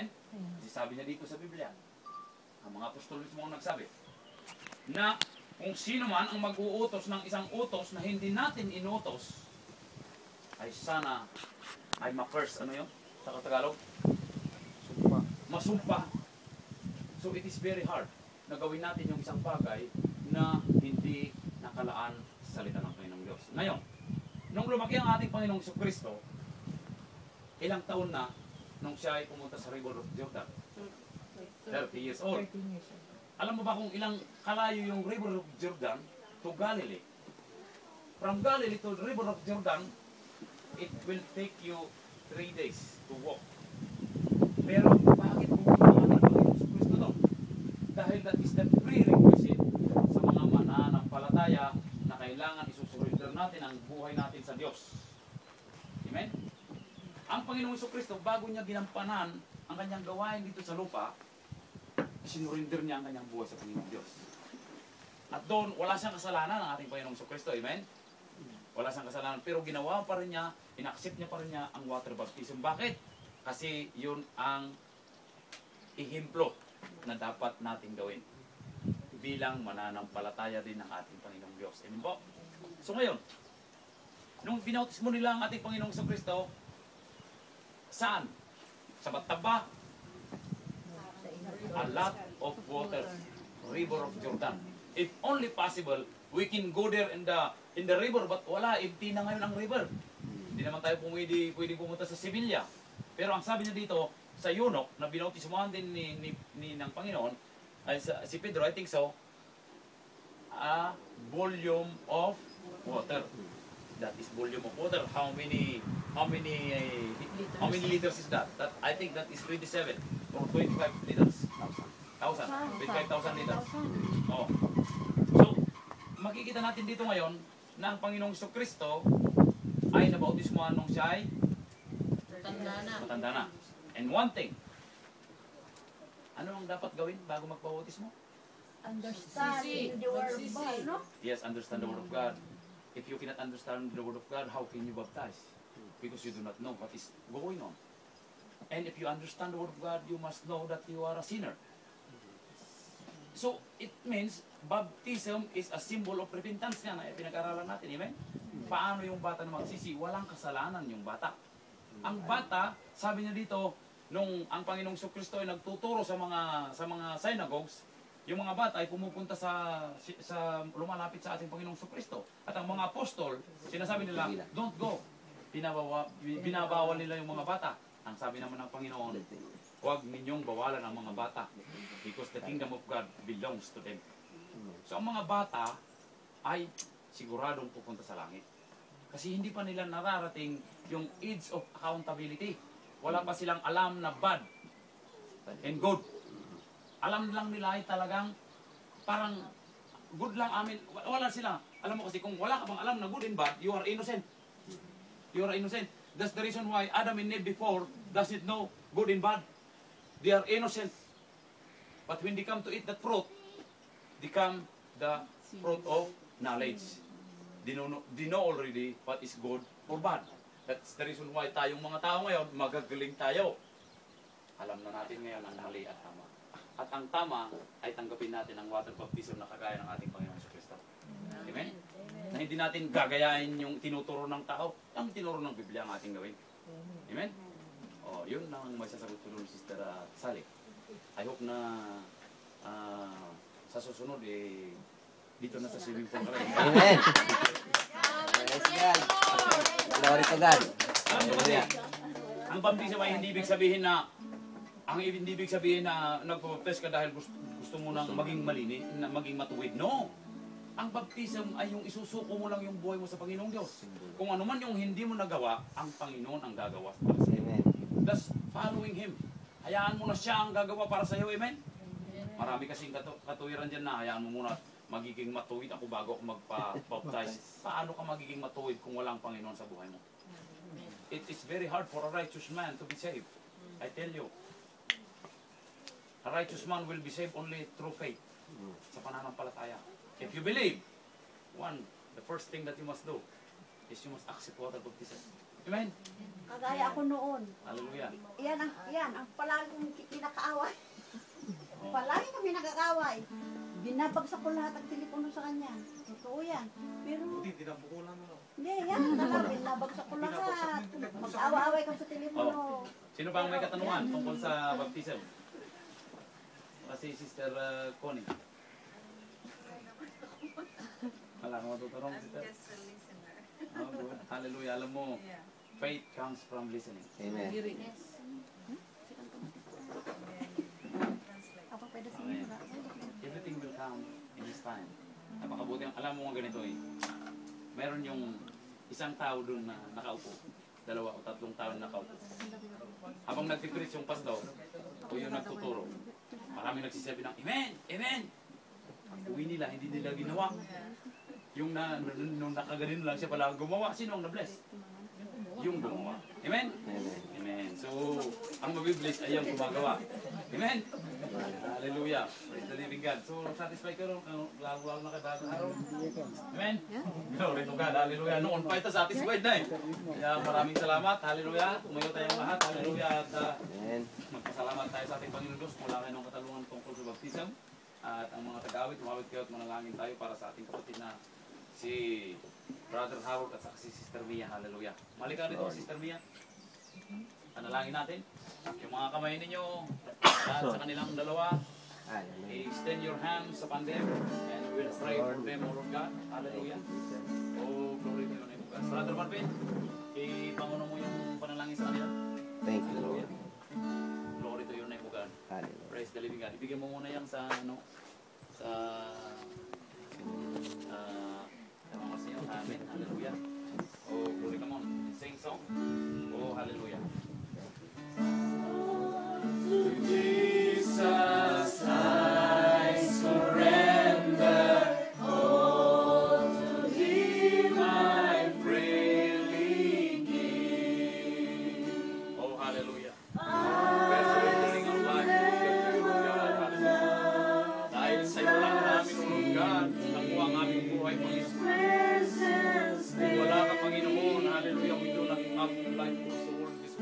Amen? Kasi sabi niya dito sa Biblia, ang mga apostol mismo ang nagsabi, na kung sino man ang mag-uutos ng isang utos na hindi natin inutos, ay sana ay ma-curse. Ano yun? Sa Tagalog? Masumpa. So it is very hard na gawin natin yung isang bagay na hindi nakalaan sa salita ng Panginoong Diyos. Ngayon, nung lumaki ang ating Panginoong Jesucristo, ilang taon na nung siya ay pumunta sa River of Jordan? 30 years old. Alam mo ba kung ilang kalayo yung River of Jordan to Galilee? From Galilee to the River of Jordan, it will take you 3 days to walk. Pero bakit pumunta ang ating Panginoong Jesucristo doon? Dahil that is the prerequisite sa mga mananampalataya na kailangan isusurrender natin ang buhay natin sa Diyos. Amen? Ang Panginoong Jesucristo, bago niya ginampanan ang kanyang gawain dito sa lupa, sinurinder niya ang kanyang buhay sa Panginoong Diyos. At doon, wala siyang kasalanan ang ating Panginoong Jesucristo. Amen? Wala siyang kasalanan. Pero ginawa pa rin niya, inaccept niya pa rin niya ang water baptism. Bakit? Kasi yun ang ehemplo na dapat nating gawin bilang mananampalataya din ng ating Panginoong Diyos. Amen po? So ngayon, nung binautismo nila ang ating Panginoong Jesucristo, saan? Sa Bataba? A lot of water, River of Jordan. If only possible, we can go there in the river, but wala, empty na ngayon ang river. Hindi naman tayo pwede pumunta sa Sevilla. Pero ang sabi niya dito, sa Eunuch, na binautismohan din ng Panginoon, ay si Pedro, I think so, a volume of water. That is volume of water. How many liters is that? I think that is 27 or 25 liters. 25,000 liters. Oh. So, makikita natin dito ngayon na ang Panginoong Jesucristo ay nabautismohan nung siya ay matanda na. And one thing, ano ang dapat gawin bago magbautismo? Understand the word of God, no? Yes, understand the Word of God. If you cannot understand the Word of God, how can you baptize? Because you do not know what is going on. And if you understand the Word of God, you must know that you are a sinner. So, it means, baptism is a symbol of repentance nga na pinag-aralan natin. Amen? Paano yung bata na magsisi? Walang kasalanan yung bata. Ang bata, sabi niya dito, nung ang Panginoong Jesucristo ay nagtuturo sa mga synagogues, yung mga bata ay pumupunta sa lumalapit sa ating Panginoong Jesucristo. At ang mga apostol, sinasabi nila, don't go. Binabawal nila yung mga bata. Ang sabi naman ng Panginoon, huwag ninyong bawalan ang mga bata because the kingdom of God belongs to them. So ang mga bata ay siguradong pupunta sa langit. Kasi hindi pa nila nararating yung age of accountability. Wala pa silang alam na bad and good. Alam lang nila ay talagang parang good lang amin. Wala sila. Alam mo kasi kung wala ka bang alam na good and bad, you are innocent. You are innocent. That's the reason why Adam and Eve before doesn't know good and bad. They are innocent. But when they come to eat that fruit, they come the fruit of knowledge. They know already what is good or bad. That's the reason why tayong mga tao ngayon, magagaling tayo. Alam na natin ngayon ang mali at tama. At ang tama ay tanggapin natin ang water baptism na kagaya ng ating Panginoong Jesucristo. Amen? Na hindi natin gagayahin yung tinuturo ng tao, ang tinuro ng Biblia ang ating gawin. Amen? O, yun lang ang may sasagot ko nun, Sister Sally. I hope na sa susunod, dito na sa swimming pool ka rin. Amen. Praise God. Glory to God. Ang baptism ay hindi ibig sabihin na nagpo-baptize ka dahil gusto mo nang maging malinis, maging matuwid. No! Ang baptism ay yung isusuko mo lang yung buhay mo sa Panginoong Diyos. Kung ano man yung hindi mo nagawa, ang Panginoon ang gagawa para sa iyo. Thus, following Him. Hayaan mo na siya ang gagawa para sa iyo. Amen? Marami kasing katuwiran dyan na hayaan mo muna magiging matuwid ako bago ako magpa-baptize. Paano ka magiging matuwid kung walang Panginoon sa buhay mo? It is very hard for a righteous man to be saved. I tell you. A righteous man will be saved only through faith. Sa pananampalataya. If you believe, the first thing that you must do is you must accept water baptism. Amen? Kagaya ako noon. Hallelujah. Yan ang palagi kong kinakaaway. Palagi kami nagkakaway. Binabagsak ko lahat ang telepono sa kanya. Totoo yan. Pero, Buti, tinapukulan mo. hindi, yan. Binabagsak ko lahat. Mag-awa-away kami sa telepono. Sino ba ang may katanungan tungkol sa baptism? Kasi Sister Connie. Wala ka matuturong, Sister? Just a listener. Oh, good. Hallelujah. Alam mo, Yeah. faith comes from listening. Amen. Ako pwede sa Amen. Everything will come in His time. Napakabuti. Alam mo nga ganito eh. Meron yung isang tao dun na nakaupo. 2 o 3 taon nakaupo. Habang nagpipreach yung pastor o yung nagtuturo, marami nagsisabi ng Amen! Amen! Ang uwi nila, hindi nila ginawa. Yung nung nakaganin lang siya pala gumawa, sino ang na-bless? Yung gumawa. Amen? Amen. Amen. So, ang mabibless ay yung gumagawa. Amen? Hallelujah. Praise the living God. So, satisfied ka rin kung lalo na kay bagong araw? Amen? Glory to God. Hallelujah. Noon pa ito satisfied na eh. Kaya maraming salamat. Hallelujah. Tumayo tayong lahat. Hallelujah. At Amen. magpasalamat tayo sa ating Panginoon Diyos mula kayo ng katalungan tungkol sa baptism. At ang mga taga-awit, tumawid kayo at manalangin tayo para sa ating kapatid na si Brother Harold at si Sister Mia. Hallelujah. Malika rito, Sister Mia. Panalangin natin. Yung mga kamay ninyo at sa kanilang dalawa, Amen. extend your hands upon them and we'll pray for them, O Lord God. Hallelujah. Oh, glory to your name, God. Brother Marvin, ipanguno mo yung panalangin sa kanila. Thank you, Lord. Hallelujah. Glory to your name, O God. Hallelujah. Praise the living God. Ibigay mo muna yan sa sa mga siyo. Amen. Hallelujah. Oh, glory, come on. Sing song. Oh, hallelujah. Jesus, I surrender all to Thee, I freely give. Oh, hallelujah. We're surrendering our life to you, Lord God. Hallelujah. Dahil sa iyo lang namin, Lord God, nakuha ang aming buhay, Panginoon. Kung wala ka, Panginoon, hallelujah, we do not have the life for the world this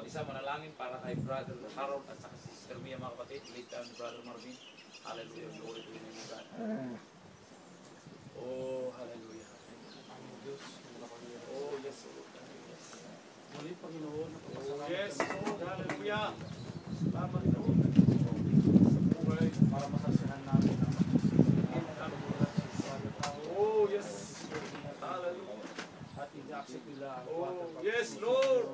bawat isa manalangin para kay Brother Harold at saka si Sister Mia, mga kapatid. Late down ni Brother Marvin. Hallelujah. Glory to the name of God. Oh, hallelujah. Oh, yes, Lord. Yes. Muli, Panginoon, Oh, napapasalamat yes, kami Lord. Hallelujah. Salamat, Lord. Sa buhay. Para masaksihan namin ang Oh, yes. Hallelujah. at i-accept nila ang Oh, water yes, baptism. Lord.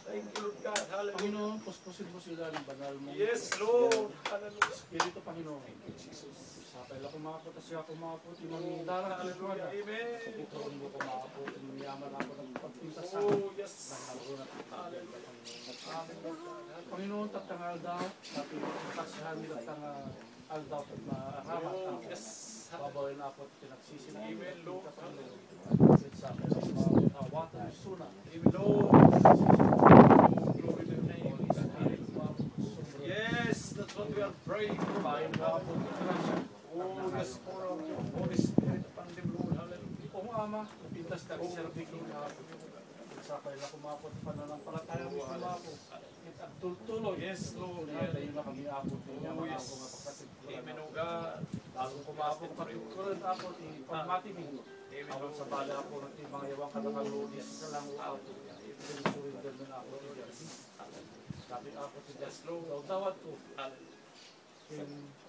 Thank you, Lord God. Hallelujah. Panginoon, puspusin mo sila ng banal mong Yes, Lord. Hallelujah. Espiritu, Panginoon. Sa kaila kumapot at siya kumapot, yung darang Hallelujah. alikuan. Amen. Ito hindi kumapot, mayaman ako ng pagpintasan. Oh, yes. Ng naroon at Hallelujah. Amen. Panginoon, tatangal daw, natin saksihan nila tangal daw at maaramat Oh, ang yes. babawin na ako at pinagsisi na Amen, Lord. sa mga water suna. Amen, Lord. Glory to the name of God. Yes, that's what we are praying for. Bayan na ako ng grasya. Oh, yes, for our Holy Spirit upon them, Lord. Hallelujah. Kung Ama, pintas na serbiking sa kaila kumapot pananampalataya mo kumapot. At tultuloy. Yes, Lord. Tayo na kami apot niya. Oh, yes. Mga kapatid. Amen, O God. Bago kumapot, patutulan ako, pagmatiming. Amen, Ako Lord. sa bala ako ng ibang yawang kalakaludis sa lang ako. Pinusurinder na ako ni Diyos. Sabi ako si Diyos, Lord, tawad ko.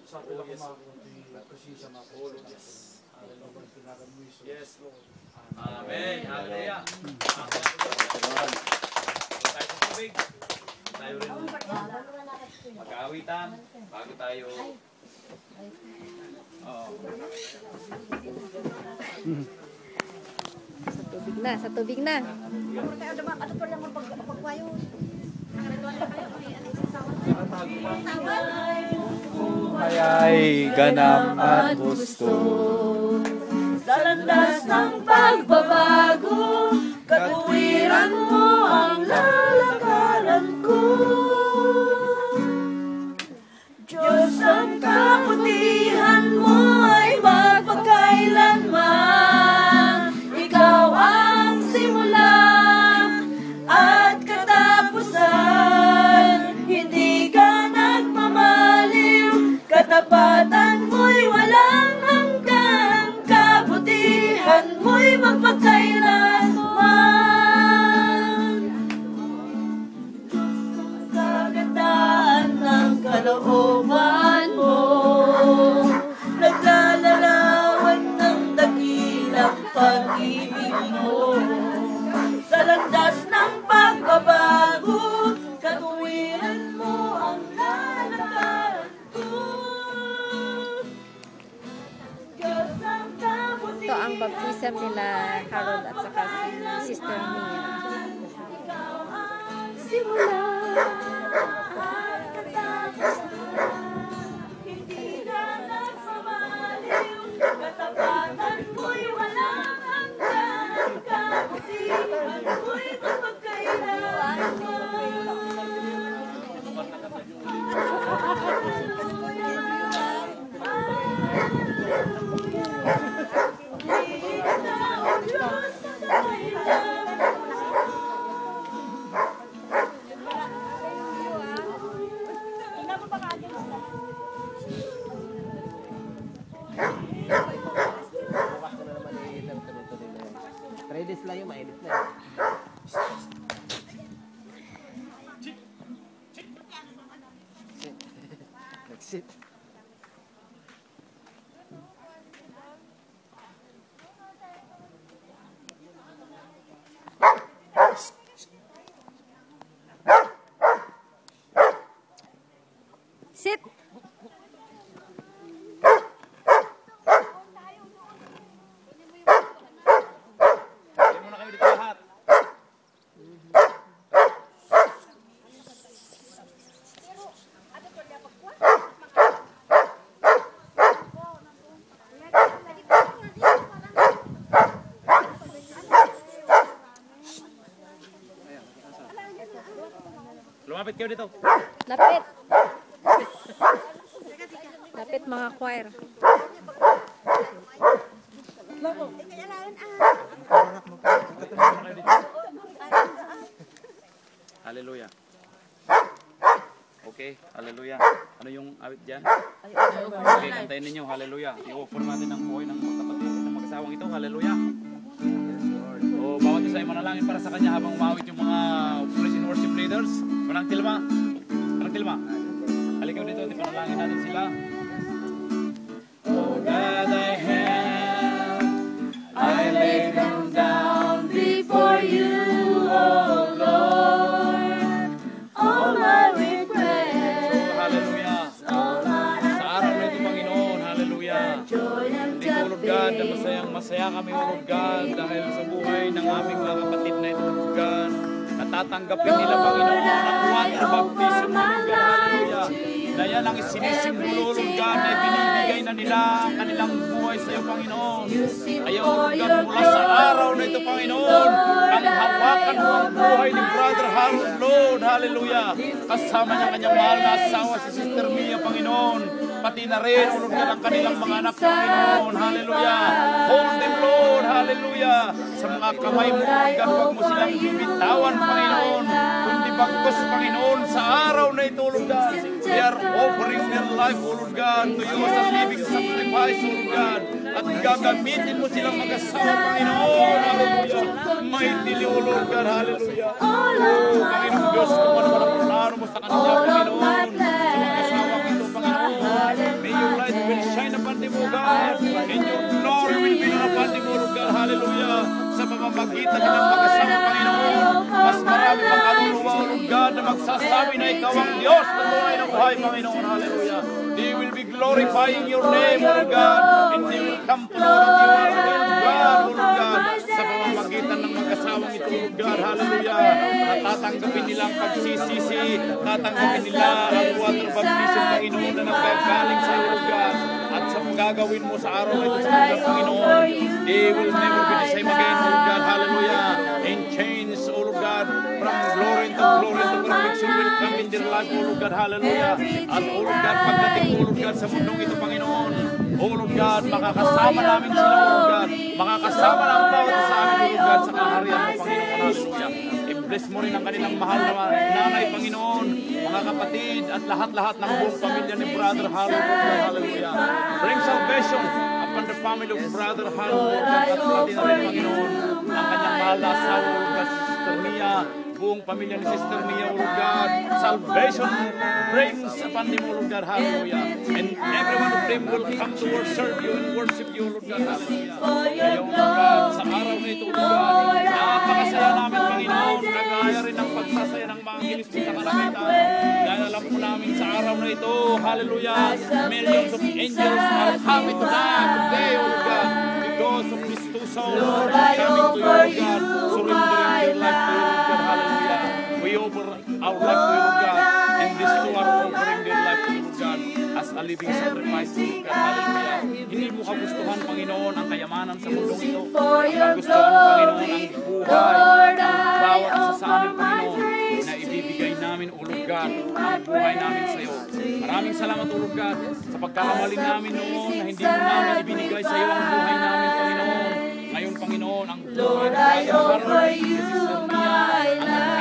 Sa pila kumapot, presensya mo ako. Oh, yes. Hallelujah. Tinagan mo Isus. Yes, Lord. Amen. Hallelujah. Tayo sa tubig. Tayo rin mag-aawitan bago tayo. Oo. Sa tubig na. Ako kayo naman, ano pa lang pagwayo. Ay ganam at gusto Sa landas ng pagbabago, katuwiran mo ang lalakaran ko. Diyos, ang kabutihan mo ay magpakailanman. Ikaw ang simula at katapusan. Hindi ka nagmamaliw, katapatan mo'y walang hanggan. Kabutihan mo'y magpakailanman. Kagandaan ng kalooban mo, naglalarawan ng dakilang pag-ibig mo. Sa landas ng pagbabago, katuwiran mo ang lalakaran ko. Diyos, ang kabutihan Ito ang baptism nila Harold at saka si Sister Mia. ikaw ang simula at katapusan. Hindi ka nagmamaliw, katapatan mo'y walang hanggan. Kabutihan mo'y Bukas ko na naman i-edit tuloy-tuloy na yun. 3 days lang yung ma-edit na yun. Nag-sit. Sit! Tayo muna kayo dito lahat. Lumapit kayo dito. Lapit! Lapit mga choir. Hallelujah. Okay, hallelujah. Ano yung awit dyan? Okay, kantayin ninyo, hallelujah. I-offer natin ang buhay ng magkapatid, ng mag-asawang ito, hallelujah. O, bawat isa ay manalangin para sa kanya habang umawit yung mga praise and worship leaders. Manang Tilma, halika mo dito, panalangin natin sila. Oh God, I lay them down before you, oh Lord. All my requests, Hallelujah. Sa araw na ito, Panginoon, hallelujah. joy and Thank you, Lord God, na masaya kami, Lord God, dahil sa buhay ng aming mga kapatid na ito, Lord God. Natatanggapin nila, Panginoon, ang water baptism, Lord God, hallelujah. Na yan ang isinisimbolo, Lord God, na ibinibigay na nila ang kanilang buhay sa iyo, Panginoon. Ayaw, Lord God, mula sa araw na ito, Panginoon, ang hawakan mo ang buhay ni Brother Harold, Lord, hallelujah. Kasama niya kanyang mahal na asawa, si Sister Mia, Panginoon. Pati na rin, Lord God, ang kanilang mga anak, Panginoon, hallelujah. Hold them, Lord, hallelujah. Sa mga kamay mo, Lord God, huwag mo silang bibitawan, Panginoon. Kundi bagkos, Panginoon, sa araw na ito, Lord God. They are offering their life, O Lord God, to you as a living sacrifice, O Lord God. At gagamitin mo silang mag-asawa, Panginoon, hallelujah. Mightily, O Lord God, hallelujah. Oh, Panginoon Diyos, kung ano man ang plano mo sa kanila, Panginoon, sa mag-asawang ito, Panginoon. May your light will shine upon them, O God, and your glory will be upon them, O Lord God, hallelujah. Sa pamamagitan nilang mag-asawa, Panginoon, mas marami pang kaluluwa, O Lord God, na magsasabi na ikaw ang Diyos na tunay na buhay, Panginoon, hallelujah. They will be glorifying your name, O Lord God, and they will come to know that you are the will of God, O Lord God, sa pamamagitan ng mag-asawang ito, O Lord God, hallelujah. At tatanggapin nila ang pagsisisi, tatanggapin nila ang water baptism, Panginoon, na nagkagaling sa iyo, Lord God. At sa gagawin mo sa araw na ito sa mga Panginoon, they will never be the same again, O Lord God, hallelujah. And change, O Lord God, from glory to glory to perfection will come in their life, O Lord God, hallelujah. At O Lord God, pagdating, O Lord God, sa mundong ito, Panginoon, O Lord God, makakasama namin sila, O Lord God. Makakasama namin bawat sa amin, O Lord God, sa kaharian mo, Panginoon, hallelujah. I-bless mo rin ang kanilang mahal na nanay, Panginoon, mga kapatid, at lahat-lahat ng buong pamilya ni Brother Harold, hallelujah. Bring salvation upon the family of Brother Harold, Lord God, at pati na rin, Panginoon, ang kanyang mahal na asawa, Lord God, Sister Mia, buong pamilya ni Sister Mia, O Lord God. Salvation brings upon them, O Lord God, hallelujah. And every one of them will come to serve you and worship you, O Lord God, hallelujah. Ngayon, Lord God, sa araw na ito, Lord God, napakasaya namin, Panginoon, kagaya rin ang pagsasaya ng mga angelis mo sa kalamitan. Dahil alam po namin sa araw na ito, hallelujah, millions of angels are happy today, O Lord God, because of these two souls coming to you, Lord God, surrendering their life to you, Lord God, hallelujah. We offer our life to you, Lord God, and these two are offering their life to you, Lord God, as a living sacrifice, Lord God, hallelujah. Hindi mo kagustuhan, Panginoon, ang kayamanan sa mundong ito. Ang kagustuhan, Panginoon, ang buhay, ang bawat isa sa amin, Panginoon, na ibibigay namin, O Lord God, ang buhay namin sa iyo. Maraming salamat, O Lord God, sa pagkakamali namin noon na hindi mo namin ibinigay sa iyo ang buhay namin, Panginoon. Ngayon, Panginoon, ang buhay na Brother Harold, Sister Mia,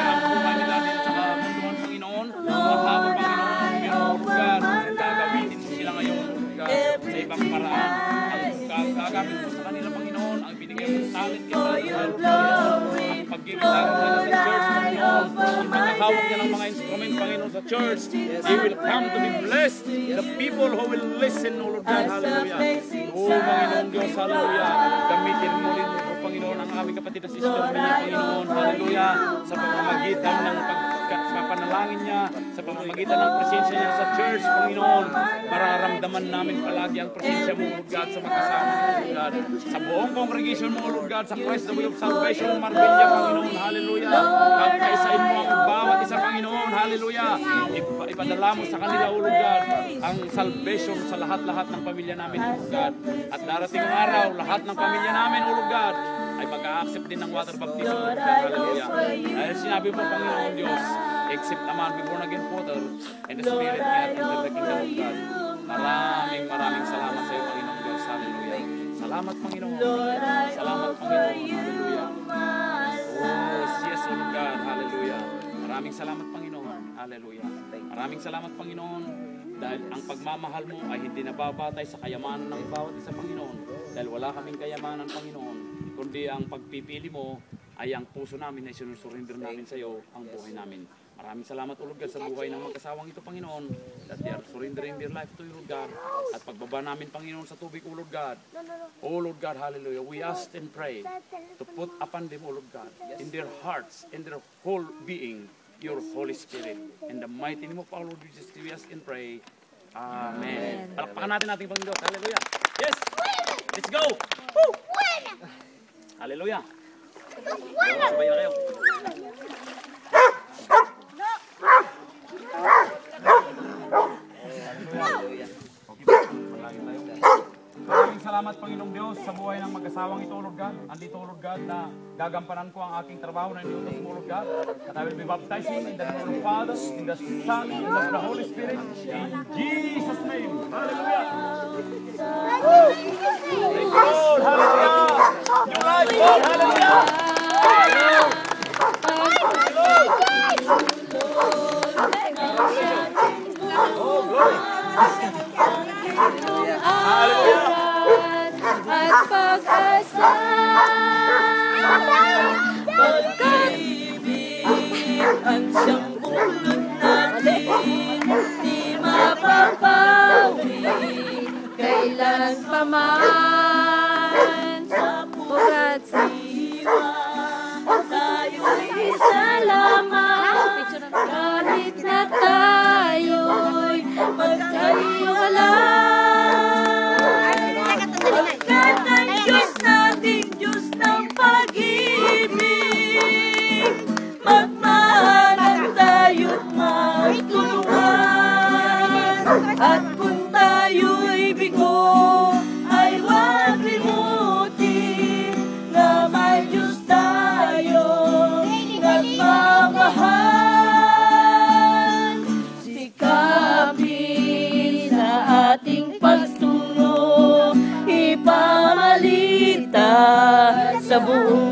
ang buhay nila din sa munduan, Panginoon, mahaba, Panginoon, pero, Lord God, gagamitin mo sila ngayon, Lord God, sa ibang paraan. Ang gagamit mo sa kanila, Panginoon, ang binigay mo sa talent kay Brother Harold, ang pagkikitaro nila sa church, Panginoon, ang pagkakawag niya ng mga instrument, Panginoon, sa church, they will come to be blessed. The people who will listen, O Lord God, hallelujah. O Panginoon Diyos, hallelujah. Gamitin mo rin, O Panginoon, ang aming kapatid na Sister Mia, Panginoon, hallelujah, sa pamamagitan ng pagkapanalangin niya, sa pamamagitan ng presensya niya sa church, Panginoon, mararamdaman namin palagi ang presensya mo, Lord God, sa mag-asama niyo, Lord God. Sa buong congregation mo, Lord God, sa Christ the Way of Salvation, Marbella, Panginoon, hallelujah. Pagkaisahin mo ang bawat isa, Panginoon, hallelujah. Ipadala mo sa kanila, O Lord God, ang salvation sa lahat-lahat ng pamilya namin, O Lord God. At darating ang araw, lahat ng pamilya namin, O Lord God, ay pag-a-accept din ng water baptism, Lord God, hallelujah. Dahil sinabi mo, Panginoon Diyos, except a man be born again water and the Spirit cannot enter the kingdom of God. Maraming salamat sa iyo, Panginoon Diyos, hallelujah. Salamat, Panginoon. Salamat, Panginoon, hallelujah. Oh, yes, O Lord God, hallelujah. Maraming salamat, Panginoon. Hallelujah. Maraming salamat, Panginoon, dahil ang pagmamahal mo ay hindi nababatay sa kayamanan ng bawat isa, Panginoon. Dahil wala kaming kayamanan, Panginoon, kundi ang pagpipili mo ay ang puso namin na sinusurrender namin sa iyo ang buhay namin. Maraming salamat, O Lord God, sa buhay ng mag-asawang ito, Panginoon, that they are surrendering their life to you, Lord God. At pagbaba namin, Panginoon, sa tubig, O Lord God. O Lord God, hallelujah, we ask and pray to put upon them, O Lord God, in their hearts, in their whole being, your Holy Spirit. In the mighty name of our Lord Jesus, we ask and pray. Amen. Palakpakan natin ating Panginoon. Hallelujah. Yes! Let's go! Woo! Hallelujah. Sabay na kayo. Maraming salamat, Panginoong Diyos, sa buhay ng mag-asawang ito, Lord God. Andito, Lord God, na gagampanan ko ang aking trabaho na iniutos mo, Lord God. At I will be baptizing in the name of the Father, in the Son, and of the Holy Spirit. In Jesus' name. Hallelujah. Praise God. Hallelujah. New life, God. Hallelujah. Oh, glory. At pag-asa, pag-ibig ang siyang bulot natin, di mapapawi kailan pa man. Sa pugat siwa, tayo'y isa lamang, kahit na tayo'y magkahiwalay. Pagkat ang Diyos nating Diyos ng pag-ibig, magmahalan tayo't magtulungan. At kung tayo'y bigo, ay huwag limutin na may Diyos tayong nagmamahal. Sikapin sa ating pagtungo, ipamalita sa buong